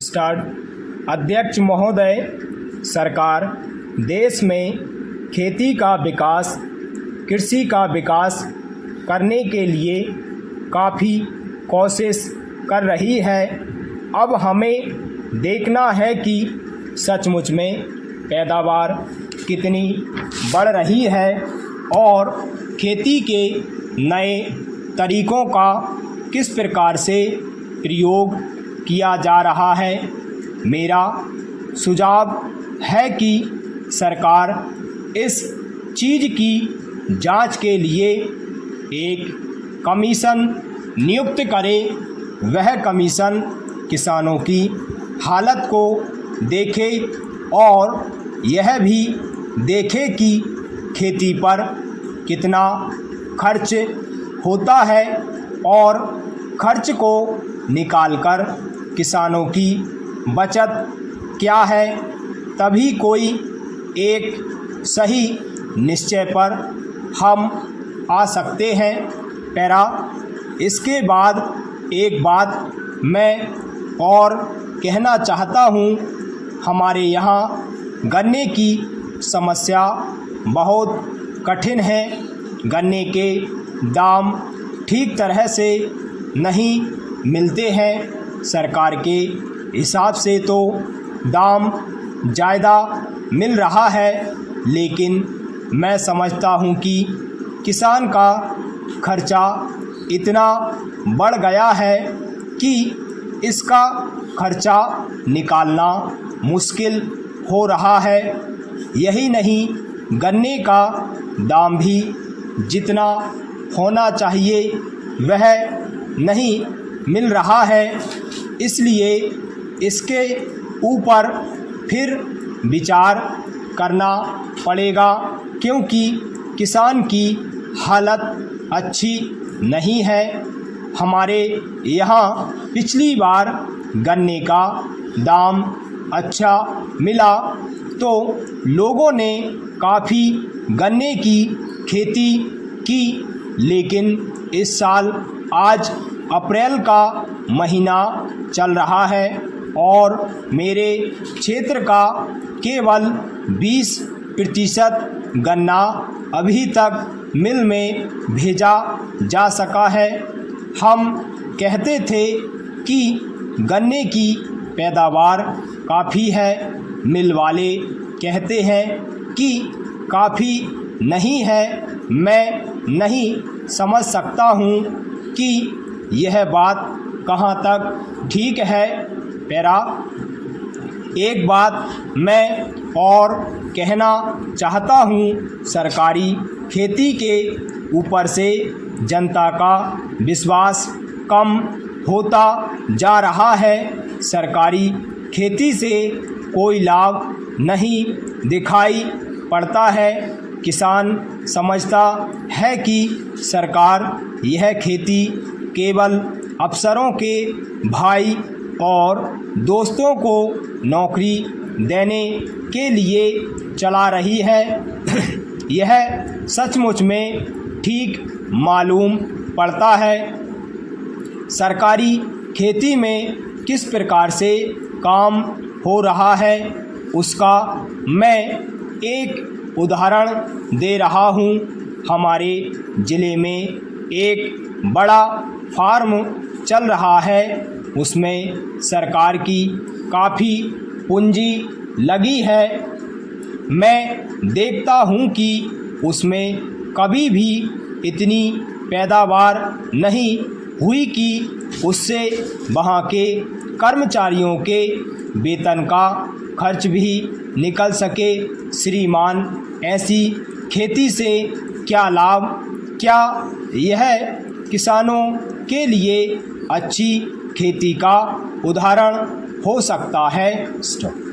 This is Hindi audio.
स्टार्ट। अध्यक्ष महोदय, सरकार देश में खेती का विकास, कृषि का विकास करने के लिए काफ़ी कोशिश कर रही है। अब हमें देखना है कि सचमुच में पैदावार कितनी बढ़ रही है और खेती के नए तरीक़ों का किस प्रकार से प्रयोग किया जा रहा है। मेरा सुझाव है कि सरकार इस चीज़ की जांच के लिए एक कमीशन नियुक्त करे। वह कमीशन किसानों की हालत को देखे और यह भी देखे कि खेती पर कितना खर्च होता है और खर्च को निकालकर किसानों की बचत क्या है। तभी कोई एक सही निश्चय पर हम आ सकते हैं। पैरा। इसके बाद एक बात मैं और कहना चाहता हूँ। हमारे यहाँ गन्ने की समस्या बहुत कठिन है। गन्ने के दाम ठीक तरह से नहीं मिलते हैं। सरकार के हिसाब से तो दाम ज़्यादा मिल रहा है, लेकिन मैं समझता हूँ कि किसान का खर्चा इतना बढ़ गया है कि इसका खर्चा निकालना मुश्किल हो रहा है। यही नहीं, गन्ने का दाम भी जितना होना चाहिए वह नहीं मिल रहा है। इसलिए इसके ऊपर फिर विचार करना पड़ेगा, क्योंकि किसान की हालत अच्छी नहीं है। हमारे यहाँ पिछली बार गन्ने का दाम अच्छा मिला तो लोगों ने काफ़ी गन्ने की खेती की, लेकिन इस साल आज अप्रैल का महीना चल रहा है और मेरे क्षेत्र का केवल 20% गन्ना अभी तक मिल में भेजा जा सका है। हम कहते थे कि गन्ने की पैदावार काफ़ी है, मिल वाले कहते हैं कि काफ़ी नहीं है। मैं नहीं समझ सकता हूँ कि यह बात कहाँ तक ठीक है। पैरा। एक बात मैं और कहना चाहता हूँ। सरकारी खेती के ऊपर से जनता का विश्वास कम होता जा रहा है। सरकारी खेती से कोई लाभ नहीं दिखाई पड़ता है। किसान समझता है कि सरकार यह खेती केवल अफसरों के भाई और दोस्तों को नौकरी देने के लिए चला रही है। यह सचमुच में ठीक मालूम पड़ता है। सरकारी खेती में किस प्रकार से काम हो रहा है उसका मैं एक उदाहरण दे रहा हूँ। हमारे ज़िले में एक बड़ा फार्म चल रहा है। उसमें सरकार की काफ़ी पूंजी लगी है। मैं देखता हूँ कि उसमें कभी भी इतनी पैदावार नहीं हुई कि उससे वहाँ के कर्मचारियों के वेतन का खर्च भी निकल सके। श्रीमान, ऐसी खेती से क्या लाभ? क्या यह किसानों के लिए अच्छी खेती का उदाहरण हो सकता है? स्टॉप।